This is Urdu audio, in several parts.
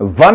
1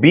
B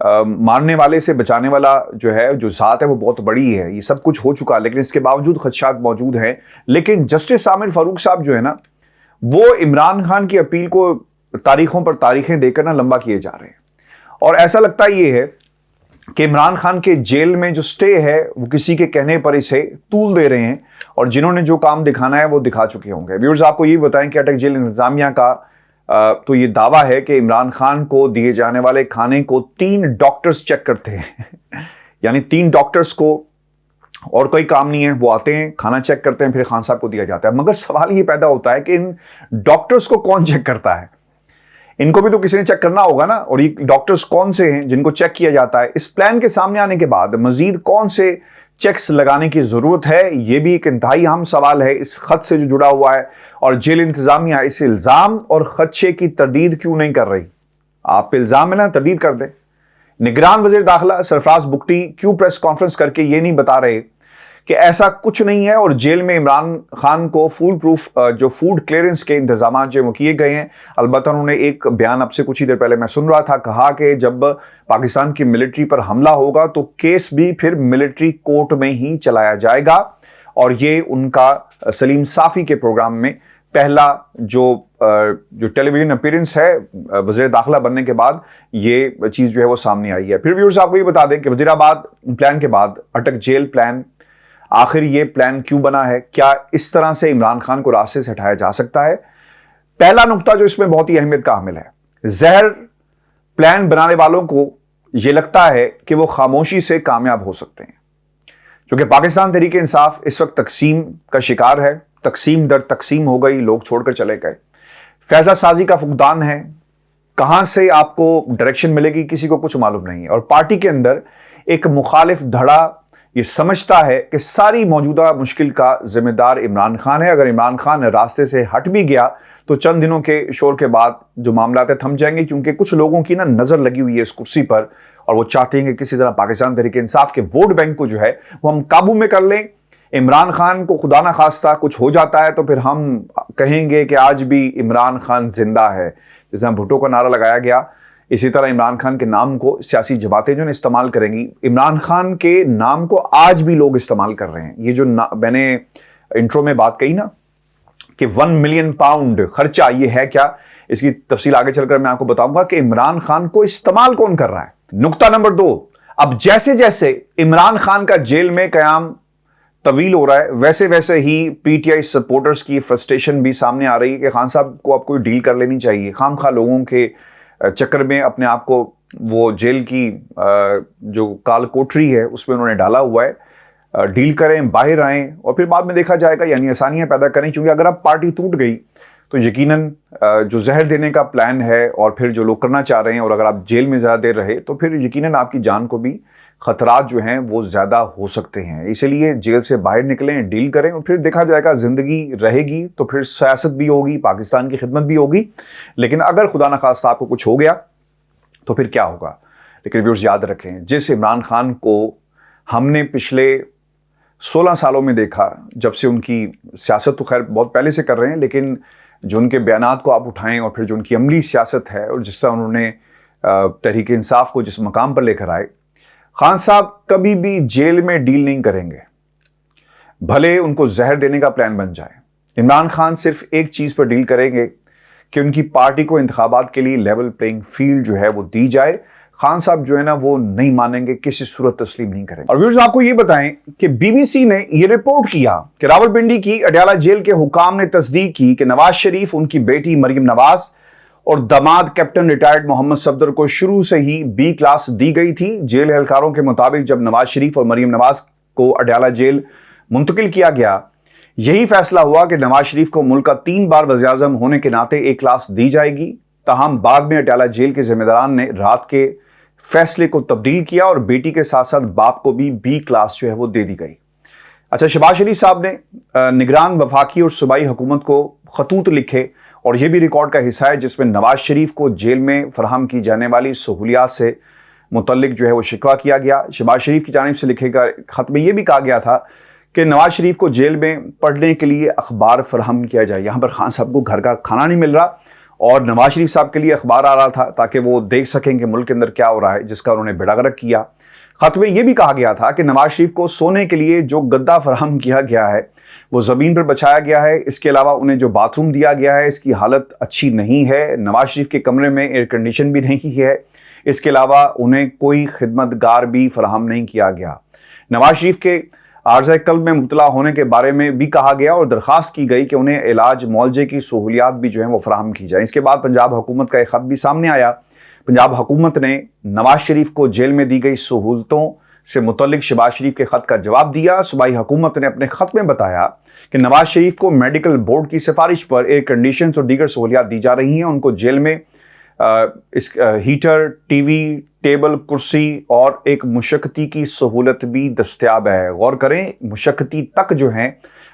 مارنے والے سے بچانے والا جو ذات ہے وہ بہت بڑی ہے. یہ سب کچھ ہو چکا لیکن اس کے باوجود خدشات موجود ہیں. لیکن جسٹس عامر فاروق صاحب جو ہے نا وہ عمران خان کی اپیل کو تاریخوں پر تاریخیں دے کر لمبا کیے جا رہے ہیں. اور ایسا لگتا یہ ہے کہ عمران خان کے جیل میں جو سٹے ہے وہ کسی کے کہنے پر اسے طول دے رہے ہیں اور جنہوں نے جو کام دکھانا ہے وہ دکھا چکے ہوں گے. ویورز آپ کو یہ بتائیں کہ اٹک جیل انتظامیہ کا تو یہ دعویٰ ہے کہ عمران خان کو دیے جانے والے کھانے کو 3 ڈاکٹرز چیک کرتے ہیں یعنی 3 ڈاکٹرز کو اور کوئی کام نہیں ہے, وہ آتے ہیں کھانا چیک کرتے ہیں پھر خان صاحب کو دیا جاتا ہے. مگر سوال یہ پیدا ہوتا ہے کہ ان ڈاکٹرز کو کون چیک کرتا ہے؟ ان کو بھی تو کسی نے چیک کرنا ہوگا نا. اور یہ ڈاکٹرز کون سے ہیں جن کو چیک کیا جاتا ہے؟ اس پلان کے سامنے آنے کے بعد مزید کون سے چیکس لگانے کی ضرورت ہے؟ یہ بھی ایک انتہائی اہم سوال ہے اس خط سے جو جڑا ہوا ہے. اور جیل انتظامیہ اس الزام اور خدشے کی تردید کیوں نہیں کر رہی؟ آپ پہ الزام ہے نا, تردید کر دیں. نگران وزیر داخلہ سرفراز بگٹی کیوں پریس کانفرنس کر کے یہ نہیں بتا رہے کہ ایسا کچھ نہیں ہے اور جیل میں عمران خان کو فول پروف جو فوڈ کلیئرنس کے انتظامات جو کیے گئے ہیں. البتہ انہوں نے ایک بیان اب سے کچھ ہی دیر پہلے میں سن رہا تھا, کہا کہ جب پاکستان کی ملٹری پر حملہ ہوگا تو کیس بھی پھر ملٹری کورٹ میں ہی چلایا جائے گا. اور یہ ان کا سلیم صافی کے پروگرام میں پہلا جو ٹیلی ویژن اپیرنس ہے وزیر داخلہ بننے کے بعد یہ چیز جو ہے وہ سامنے آئی ہے. پھر ویورز آپ کو یہ بتا دیں کہ وزیر آباد پلان کے بعد اٹک جیل پلان, آخر یہ پلان کیوں بنا ہے؟ کیا اس طرح سے عمران خان کو راستے سے ہٹایا جا سکتا ہے؟ پہلا نقطہ جو اس میں بہت ہی اہمیت کا حامل ہے, زہر پلان بنانے والوں کو یہ لگتا ہے کہ وہ خاموشی سے کامیاب ہو سکتے ہیں, کیونکہ پاکستان تحریک انصاف اس وقت تقسیم کا شکار ہے. تقسیم در تقسیم ہو گئی, لوگ چھوڑ کر چلے گئے, فیصلہ سازی کا فقدان ہے, کہاں سے آپ کو ڈائریکشن ملے گی کسی کو کچھ معلوم نہیں ہے. اور پارٹی کے اندر ایک مخالف دھڑا یہ سمجھتا ہے کہ ساری موجودہ مشکل کا ذمہ دار عمران خان ہے. اگر عمران خان راستے سے ہٹ بھی گیا تو چند دنوں کے شور کے بعد جو معاملات تھم جائیں گے, کیونکہ کچھ لوگوں کی نظر لگی ہوئی ہے اس کرسی پر اور وہ چاہتے ہیں کہ کسی طرح پاکستان تحریک انصاف کے ووٹ بینک کو جو ہے وہ ہم قابو میں کر لیں. عمران خان کو خدا نہ خواستہ کچھ ہو جاتا ہے تو پھر ہم کہیں گے کہ آج بھی عمران خان زندہ ہے. جس طرح بھٹو کا نعرہ لگایا گیا, اسی طرح عمران خان کے نام کو سیاسی جماعتیں جو استعمال کریں گی. عمران خان کے نام کو آج بھی لوگ استعمال کر رہے ہیں. یہ جو میں نے انٹرو میں بات کہی نا کہ 1 ملین پاؤنڈ خرچہ, یہ ہے کیا؟ اس کی تفصیل آگے چل کر میں آپ کو بتاؤں گا کہ عمران خان کو استعمال کون کر رہا ہے. نقطہ نمبر 2, اب جیسے جیسے عمران خان کا جیل میں قیام طویل ہو رہا ہے ویسے ویسے ہی پی ٹی آئی سپورٹرز کی فرسٹریشن بھی سامنے آ رہی ہے کہ خان صاحب کو اب کوئی ڈیل کر لینی چاہیے. خام خواہ لوگوں کے چکر میں اپنے آپ کو وہ جیل کی جو کال کوٹری ہے اس میں انہوں نے ڈالا ہوا ہے. ڈیل کریں, باہر آئیں اور پھر بعد میں دیکھا جائے گا, یعنی آسانیاں پیدا کریں. کیونکہ اگر اب پارٹی ٹوٹ گئی تو یقیناً جو زہر دینے کا پلان ہے اور پھر جو لوگ کرنا چاہ رہے ہیں, اور اگر آپ جیل میں زیادہ دیر رہے تو پھر یقیناً آپ کی جان کو بھی خطرات جو ہیں وہ زیادہ ہو سکتے ہیں. اسی لیے جیل سے باہر نکلیں, ڈیل کریں اور پھر دیکھا جائے گا. زندگی رہے گی تو پھر سیاست بھی ہوگی, پاکستان کی خدمت بھی ہوگی. لیکن اگر خدا نخواستہ آپ کو کچھ ہو گیا تو پھر کیا ہوگا؟ لیکن ویورز یاد رکھیں, جس عمران خان کو ہم نے پچھلے 16 سالوں میں دیکھا, جب سے ان کی سیاست تو خیر بہت پہلے سے کر رہے ہیں, لیکن جو ان کے بیانات کو آپ اٹھائیں اور پھر جو ان کی عملی سیاست ہے اور جس طرح انہوں نے تحریک انصاف کو جس مقام پر لے کر آئے, خان صاحب کبھی بھی جیل میں ڈیل نہیں کریں گے, بھلے ان کو زہر دینے کا پلان بن جائے. عمران خان صرف ایک چیز پر ڈیل کریں گے کہ ان کی پارٹی کو انتخابات کے لیے لیول پلینگ فیلڈ جو ہے وہ دی جائے. خان صاحب جو ہے نا وہ نہیں مانیں گے, کسی صورت تسلیم نہیں کریں گے. اور ویورز آپ کو یہ بتائیں کہ بی بی سی نے یہ رپورٹ کیا کہ راولپنڈی کی اڈیالہ جیل کے حکام نے تصدیق کی کہ نواز شریف, ان کی بیٹی مریم نواز اور داماد کیپٹن ریٹائرڈ محمد صفدر کو شروع سے ہی بی کلاس دی گئی تھی. جیل اہلکاروں کے مطابق جب نواز شریف اور مریم نواز کو اڈیالہ جیل منتقل کیا گیا, یہی فیصلہ ہوا کہ نواز شریف کو ملک کا 3 بار وزیر اعظم ہونے کے ناطے ایک کلاس دی جائے گی. تاہم بعد میں اڈیالہ جیل کے ذمہ داران نے رات کے فیصلے کو تبدیل کیا اور بیٹی کے ساتھ ساتھ باپ کو بھی بی کلاس جو ہے وہ دے دی گئی. اچھا, شہباز شریف صاحب نے نگران وفاقی اور صوبائی حکومت کو خطوط لکھے اور یہ بھی ریکارڈ کا حصہ ہے جس میں نواز شریف کو جیل میں فراہم کی جانے والی سہولیات سے متعلق جو ہے وہ شکوہ کیا گیا. شہباز شریف کی جانب سے لکھے گئے خط میں یہ بھی کہا گیا تھا کہ نواز شریف کو جیل میں پڑھنے کے لیے اخبار فراہم کیا جائے. یہاں پر خان صاحب کو گھر کا کھانا نہیں مل رہا اور نواز شریف صاحب کے لیے اخبار آ رہا تھا تاکہ وہ دیکھ سکیں کہ ملک کے اندر کیا ہو رہا ہے، جس کا انہوں نے بیڑا غرق کیا۔ خط میں یہ بھی کہا گیا تھا کہ نواز شریف کو سونے کے لیے جو گدا فراہم کیا گیا ہے وہ زمین پر بچھایا گیا ہے، اس کے علاوہ انہیں جو باتھ روم دیا گیا ہے اس کی حالت اچھی نہیں ہے، نواز شریف کے کمرے میں ایئر کنڈیشن بھی نہیں ہے، اس کے علاوہ انہیں کوئی خدمت گار بھی فراہم نہیں کیا گیا۔ نواز شریف کے عارضہ قلب میں مبتلا ہونے کے بارے میں بھی کہا گیا اور درخواست کی گئی کہ انہیں علاج معالجے کی سہولیات بھی جو ہیں وہ فراہم کی جائیں۔ اس کے بعد پنجاب حکومت کا ایک خط بھی سامنے آیا۔ پنجاب حکومت نے نواز شریف کو جیل میں دی گئی سہولتوں سے متعلق شہباز شریف کے خط کا جواب دیا۔ صوبائی حکومت نے اپنے خط میں بتایا کہ نواز شریف کو میڈیکل بورڈ کی سفارش پر ایئر کنڈیشنز اور دیگر سہولیات دی جا رہی ہیں، ان کو جیل میں ہیٹر، ٹی وی، ٹیبل، کرسی اور ایک مشقتی کی سہولت بھی دستیاب ہے۔ غور کریں، مشقتی تک جو ہیں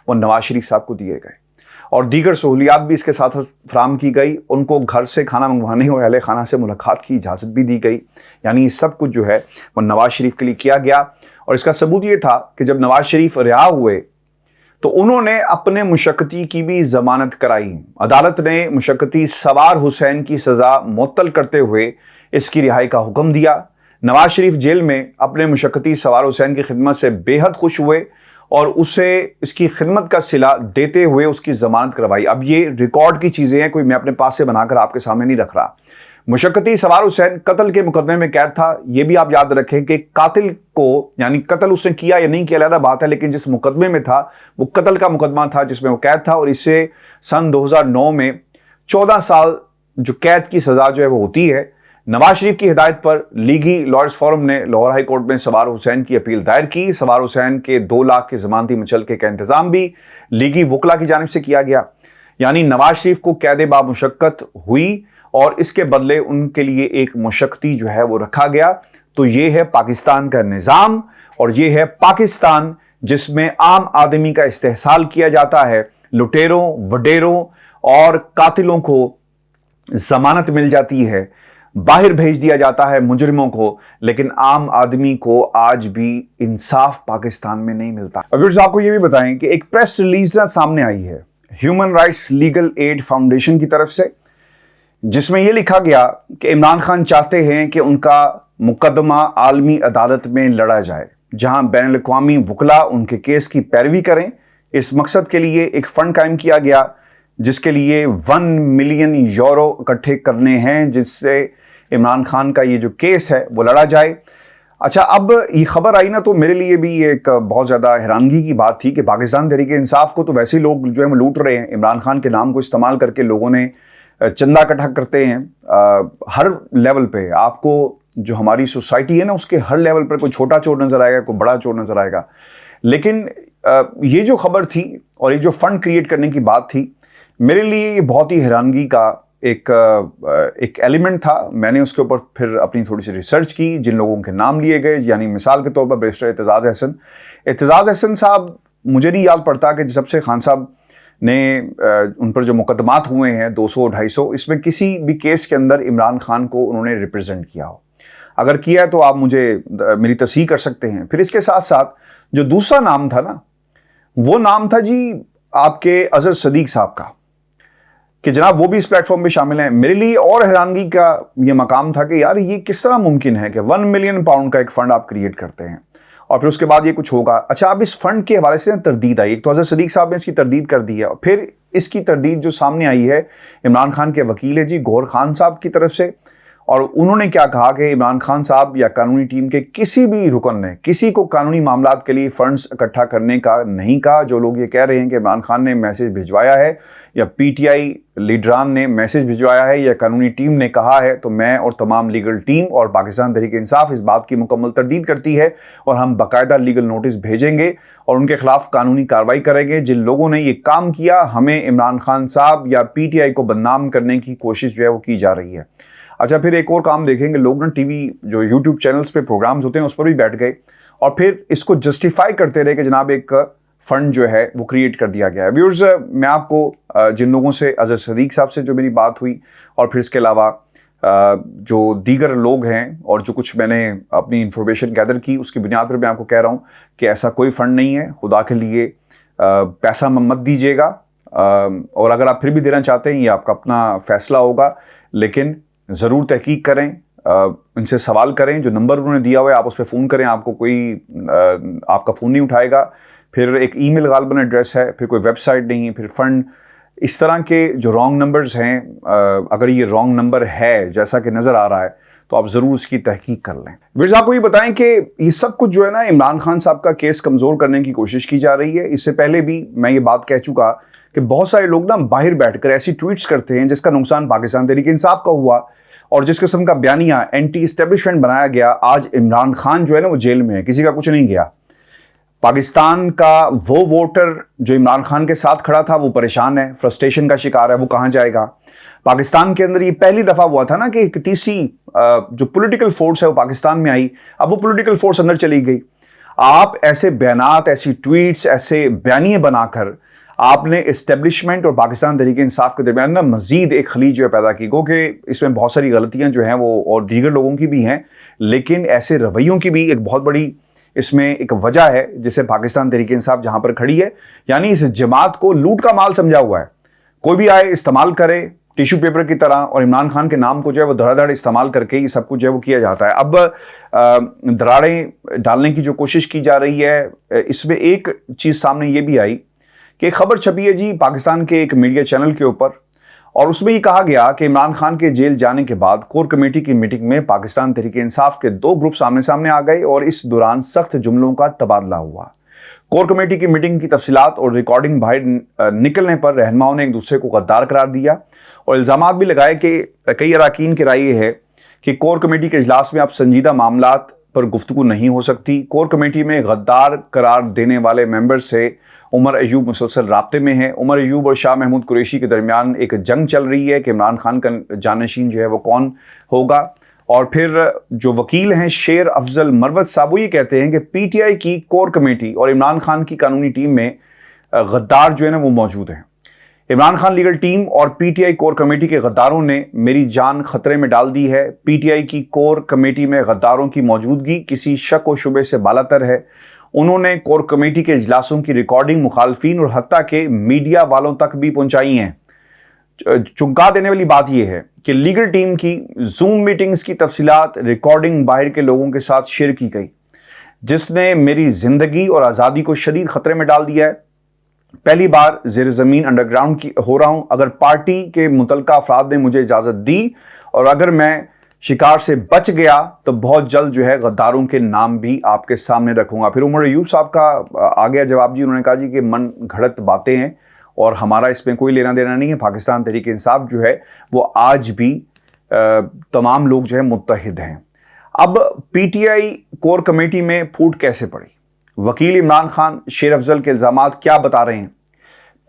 وہ نواز شریف صاحب کو دیے گئے اور دیگر سہولیات بھی اس کے ساتھ فراہم کی گئی۔ ان کو گھر سے کھانا منگوانے اور اہل خانہ سے ملاقات کی اجازت بھی دی گئی۔ یعنی یہ سب کچھ جو ہے وہ نواز شریف کے لیے کیا گیا، اور اس کا ثبوت یہ تھا کہ جب نواز شریف رہا ہوئے تو انہوں نے اپنے مشقتی کی بھی ضمانت کرائی۔ عدالت نے مشقتی سوار حسین کی سزا معطل کرتے ہوئے اس کی رہائی کا حکم دیا۔ نواز شریف جیل میں اپنے مشقتی سوار حسین کی خدمت سے بے حد خوش ہوئے اور اسے اس کی خدمت کا صلہ دیتے ہوئے اس کی ضمانت کروائی۔ اب یہ ریکارڈ کی چیزیں ہیں، کوئی میں اپنے پاس سے بنا کر آپ کے سامنے نہیں رکھ رہا۔ مشقتی سوار حسین قتل کے مقدمے میں قید تھا۔ یہ بھی آپ یاد رکھیں کہ قاتل کو، یعنی قتل اس نے کیا یا نہیں کیا علیحدہ بات ہے، لیکن جس مقدمے میں تھا وہ قتل کا مقدمہ تھا جس میں وہ قید تھا، اور اس سے سن 2009 میں 14 سال جو قید کی سزا جو ہے وہ ہوتی ہے۔ نواز شریف کی ہدایت پر لیگی لائرز فورم نے لاہور ہائی کورٹ میں سوار حسین کی اپیل دائر کی۔ سوار حسین کے 2 لاکھ کے ضمانتی مچلکے کا انتظام بھی لیگی وکلا کی جانب سے کیا گیا۔ یعنی نواز شریف کو قید با مشقت ہوئی اور اس کے بدلے ان کے لیے ایک مشقتی جو ہے وہ رکھا گیا۔ تو یہ ہے پاکستان کا نظام، اور یہ ہے پاکستان جس میں عام آدمی کا استحصال کیا جاتا ہے۔ لٹیروں، وڈیروں اور قاتلوں کو ضمانت مل جاتی ہے، باہر بھیج دیا جاتا ہے مجرموں کو، لیکن عام آدمی کو آج بھی انصاف پاکستان میں نہیں ملتا۔ ویورز، آپ کو یہ بھی بتائیں کہ ایک پریس ریلیز سامنے آئی ہے human rights legal aid foundation کی طرف سے، جس میں یہ لکھا گیا کہ عمران خان چاہتے ہیں کہ ان کا مقدمہ عالمی عدالت میں لڑا جائے جہاں بین الاقوامی وکلا ان کے کیس کی پیروی کریں۔ اس مقصد کے لیے ایک فنڈ قائم کیا گیا جس کے لیے 1 ملین یورو اکٹھے کرنے ہیں، جس سے عمران خان کا یہ جو کیس ہے وہ لڑا جائے۔ اچھا، اب یہ خبر آئی نا تو میرے لیے بھی ایک بہت زیادہ حیرانگی کی بات تھی کہ پاکستان تحریک انصاف کو تو ویسے لوگ جو ہے وہ لوٹ رہے ہیں۔ عمران خان کے نام کو استعمال کر کے لوگوں نے چندہ اکٹھا کرتے ہیں ہر لیول پہ۔ آپ کو جو ہماری سوسائٹی ہے نا اس کے ہر لیول پر کوئی چھوٹا چور نظر آئے گا، کوئی بڑا چور نظر آئے گا، لیکن یہ جو خبر تھی اور یہ جو فنڈ کریٹ کرنے کی بات تھی، میرے لیے یہ بہت ہی حیرانگی کا ایک ایلیمنٹ تھا۔ میں نے اس کے اوپر پھر اپنی تھوڑی سی ریسرچ کی، جن لوگوں کے نام لیے گئے، یعنی مثال کے طور پر بیرسٹر اعتزاز احسن صاحب، مجھے نہیں یاد پڑتا کہ جب سے خان صاحب نے ان پر جو مقدمات ہوئے ہیں 200-250، اس میں کسی بھی کیس کے اندر عمران خان کو انہوں نے ریپرزینٹ کیا ہو۔ اگر کیا ہے تو آپ مجھے میری تصحیح کر سکتے ہیں۔ پھر اس کے ساتھ ساتھ جو دوسرا نام تھا نا، وہ نام تھا جی آپ کے اظہر صدیق صاحب کا، کہ جناب وہ بھی اس پلیٹ فارم پہ شامل ہیں۔ میرے لیے اور حیرانگی کا یہ مقام تھا کہ یار یہ کس طرح ممکن ہے کہ 1 ملین پاؤنڈ کا ایک فنڈ آپ کریٹ کرتے ہیں اور پھر اس کے بعد یہ کچھ ہوگا۔ اچھا، اب اس فنڈ کے حوالے سے تردید آئی، ایک تو اظہر صدیق صاحب نے اس کی تردید کر دی ہے، اور پھر اس کی تردید جو سامنے آئی ہے عمران خان کے وکیل ہے جی گوہر خان صاحب کی طرف سے، اور انہوں نے کیا کہا کہ عمران خان صاحب یا قانونی ٹیم کے کسی بھی رکن نے کسی کو قانونی معاملات کے لیے فنڈز اکٹھا کرنے کا نہیں کہا۔ جو لوگ یہ کہہ رہے ہیں کہ عمران خان نے میسج بھجوایا ہے یا پی ٹی آئی لیڈران نے میسج بھجوایا ہے یا قانونی ٹیم نے کہا ہے، تو میں اور تمام لیگل ٹیم اور پاکستان تحریک انصاف اس بات کی مکمل تردید کرتی ہے، اور ہم باقاعدہ لیگل نوٹس بھیجیں گے اور ان کے خلاف قانونی کارروائی کریں گے جن لوگوں نے یہ کام کیا۔ ہمیں عمران خان صاحب یا پی ٹی آئی کو بدنام کرنے کی کوشش جو ہے وہ کی جا رہی ہے۔ اچھا، پھر ایک اور کام دیکھیں گے، لوگ نا ٹی وی جو یوٹیوب چینلز پہ پروگرامز ہوتے ہیں اس پر بھی بیٹھ گئے اور پھر اس کو جسٹیفائی کرتے رہے کہ جناب ایک فنڈ جو ہے وہ کریٹ کر دیا گیا ہے۔ ویورز، میں آپ کو جن لوگوں سے اظہر صدیق صاحب سے جو میری بات ہوئی اور پھر اس کے علاوہ جو دیگر لوگ ہیں اور جو کچھ میں نے اپنی انفارمیشن گیدر کی، اس کی بنیاد پر میں آپ کو کہہ رہا ہوں کہ ایسا کوئی فنڈ نہیں ہے۔ خدا کے لیے پیسہ مت دیجیے گا، اور اگر آپ پھر بھی دینا چاہتے ہیں یہ آپ کا اپنا فیصلہ ہوگا، لیکن ضرور تحقیق کریں، ان سے سوال کریں. جو نمبر انہوں نے دیا ہوا ہے آپ اس پہ فون کریں، آپ کو کوئی آپ کا فون نہیں اٹھائے گا. پھر ایک ای میل غالباً ایڈریس ہے، پھر کوئی ویب سائٹ نہیں، پھر فنڈ. اس طرح کے جو رانگ نمبرز ہیں، اگر یہ رانگ نمبر ہے جیسا کہ نظر آ رہا ہے تو آپ ضرور اس کی تحقیق کر لیں. ویئرز آپ کو یہ بتائیں کہ یہ سب کچھ جو ہے نا عمران خان صاحب کا کیس کمزور کرنے کی کوشش کی جا رہی ہے. اس سے پہلے بھی میں یہ بات کہہ چکا کہ بہت سارے لوگ نا باہر بیٹھ کر ایسی ٹویٹس کرتے ہیں جس کا نقصان پاکستان تحریک انصاف کا ہوا، اور جس قسم کا بیانیہ اینٹی اسٹیبلشمنٹ بنایا گیا. آج عمران خان جو ہے نا وہ جیل میں ہے، کسی کا کچھ نہیں گیا. پاکستان کا وہ ووٹر جو عمران خان کے ساتھ کھڑا تھا وہ پریشان ہے، فرسٹریشن کا شکار ہے، وہ کہاں جائے گا. پاکستان کے اندر یہ پہلی دفعہ ہوا تھا نا کہ ایک تیسری جو پولیٹیکل فورس ہے وہ پاکستان میں آئی، اب وہ پولیٹیکل فورس اندر چلی گئی. آپ ایسے بیانات، ایسی ٹویٹس، ایسے بیانیے بنا کر آپ نے اسٹیبلشمنٹ اور پاکستان تحریک انصاف کے درمیان نا مزید ایک خلیج جو ہے پیدا کی. کیونکہ اس میں بہت ساری غلطیاں جو ہیں وہ اور دیگر لوگوں کی بھی ہیں، لیکن ایسے رویوں کی بھی ایک بہت بڑی اس میں ایک وجہ ہے جسے پاکستان تحریک انصاف جہاں پر کھڑی ہے، یعنی اس جماعت کو لوٹ کا مال سمجھا ہوا ہے. کوئی بھی آئے استعمال کرے ٹیشو پیپر کی طرح، اور عمران خان کے نام کو جو ہے وہ دھڑا دھڑ استعمال کر کے یہ سب کچھ جو ہے وہ کیا جاتا ہے. اب دراڑیں ڈالنے کی جو کوشش کی جا رہی ہے، اس میں ایک چیز سامنے یہ بھی آئی کہ ایک خبر چھپی ہے جی پاکستان کے ایک میڈیا چینل کے اوپر، اور اس میں یہ کہا گیا کہ عمران خان کے جیل جانے کے بعد کور کمیٹی کی میٹنگ میں پاکستان تحریک انصاف کے 2 گروپ سامنے آ گئے اور اس دوران سخت جملوں کا تبادلہ ہوا. کور کمیٹی کی میٹنگ کی تفصیلات اور ریکارڈنگ باہر نکلنے پر رہنماؤں نے ایک دوسرے کو غدار قرار دیا اور الزامات بھی لگائے کہ کئی اراکین کی رائے یہ ہے کہ کور کمیٹی کے اجلاس میں اب سنجیدہ معاملات پر گفتگو نہیں ہو سکتی. کور کمیٹی میں غدار قرار دینے والے ممبر سے عمر ایوب مسلسل رابطے میں ہیں. عمر ایوب اور شاہ محمود قریشی کے درمیان ایک جنگ چل رہی ہے کہ عمران خان کا جانشین جو ہے وہ کون ہوگا. اور پھر جو وکیل ہیں شیر افضل مروت صاحب، وہ یہ کہتے ہیں کہ پی ٹی آئی کی کور کمیٹی اور عمران خان کی قانونی ٹیم میں غدار جو ہے نا وہ موجود ہیں. عمران خان لیگل ٹیم اور P T I core committee کے غداروں نے میری جان خطرے میں ڈال دی ہے. پی ٹی آئی کی کور کمیٹی میں غداروں کی موجودگی کسی شک و شبے سے بالاتر ہے. انہوں نے کور کمیٹی کے اجلاسوں کی ریکارڈنگ مخالفین اور حتیٰ کہ میڈیا والوں تک بھی پہنچائی ہیں. چونکا دینے والی بات یہ ہے کہ لیگل ٹیم کی زوم میٹنگز کی تفصیلات ریکارڈنگ باہر کے لوگوں کے ساتھ شیئر کی گئی، جس نے میری زندگی اور آزادی کو شدید خطرے میں ڈال دیا ہے. پہلی بار زیر زمین انڈر گراؤنڈ کی ہو رہا ہوں. اگر پارٹی کے متعلقہ افراد نے مجھے اجازت دی اور اگر میں شکار سے بچ گیا تو بہت جلد جو ہے غداروں کے نام بھی آپ کے سامنے رکھوں گا. پھر عمر ایوب صاحب کا آ گیا جواب جی. انہوں نے کہا جی کہ من گھڑت باتیں ہیں اور ہمارا اس میں کوئی لینا دینا نہیں ہے. پاکستان تحریک انصاف جو ہے وہ آج بھی تمام لوگ جو ہے متحد ہیں. اب P T I core committee میں پھوٹ کیسے پڑی؟ وکیل عمران خان شیر افضل کے الزامات کیا بتا رہے ہیں؟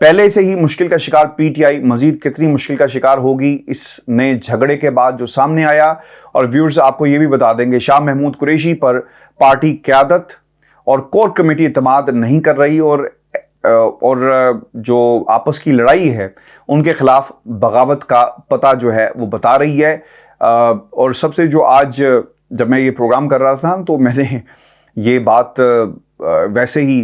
پہلے سے ہی مشکل کا شکار پی ٹی آئی مزید کتنی مشکل کا شکار ہوگی اس نئے جھگڑے کے بعد جو سامنے آیا؟ اور ویورز آپ کو یہ بھی بتا دیں گے شاہ محمود قریشی پر پارٹی قیادت اور کور کمیٹی اعتماد نہیں کر رہی اور جو آپس کی لڑائی ہے ان کے خلاف بغاوت کا پتہ جو ہے وہ بتا رہی ہے. اور سب سے جو آج جب میں یہ پروگرام کر رہا تھا تو میں نے یہ بات ویسے ہی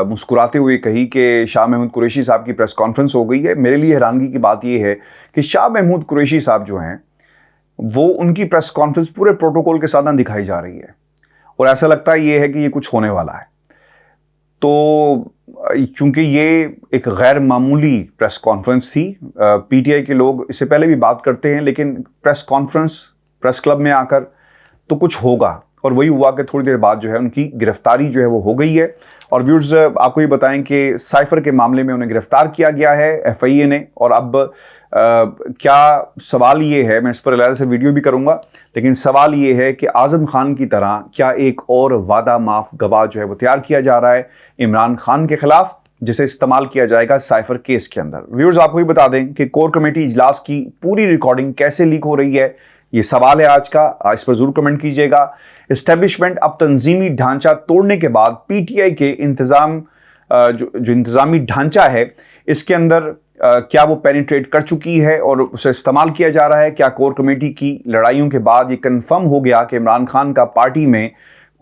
مسکراتے ہوئے کہی کہ شاہ محمود قریشی صاحب کی پریس کانفرنس ہو گئی ہے. میرے لیے حیرانگی کی بات یہ ہے کہ شاہ محمود قریشی صاحب جو ہیں وہ ان کی پریس کانفرنس پورے پروٹوکول کے ساتھ دکھائی جا رہی ہے اور ایسا لگتا ہے یہ ہے کہ یہ کچھ ہونے والا ہے. تو چونکہ یہ ایک غیر معمولی پریس کانفرنس تھی، پی ٹی آئی کے لوگ اس سے پہلے بھی بات کرتے ہیں لیکن پریس کانفرنس پریس کلب میں آ کر تو کچھ ہوگا، اور وہی ہوا کہ تھوڑی دیر بعد جو ہے ان کی گرفتاری جو ہے وہ ہو گئی ہے. اور ویورز آپ کو یہ بتائیں کہ سائفر کے معاملے میں انہیں گرفتار کیا گیا ہے ایف آئی اے نے. اور اب کیا سوال یہ ہے، میں اس پر علیحدہ سے ویڈیو بھی کروں گا، لیکن سوال یہ ہے کہ اعظم خان کی طرح کیا ایک اور وعدہ معاف گواہ جو ہے وہ تیار کیا جا رہا ہے عمران خان کے خلاف، جسے استعمال کیا جائے گا سائفر کیس کے اندر. ویورز آپ کو یہ بتا دیں کہ کور کمیٹی اجلاس کی پوری ریکارڈنگ کیسے لیک ہو رہی ہے، یہ سوال ہے آج کا. اس پر ضرور کمنٹ کیجئے گا. اسٹیبلشمنٹ اب تنظیمی ڈھانچہ توڑنے کے بعد پی ٹی آئی کے جو انتظامی ڈھانچہ ہے اس کے اندر کیا وہ پینیٹریٹ کر چکی ہے اور اسے استعمال کیا جا رہا ہے؟ کیا کور کمیٹی کی لڑائیوں کے بعد یہ کنفرم ہو گیا کہ عمران خان کا پارٹی میں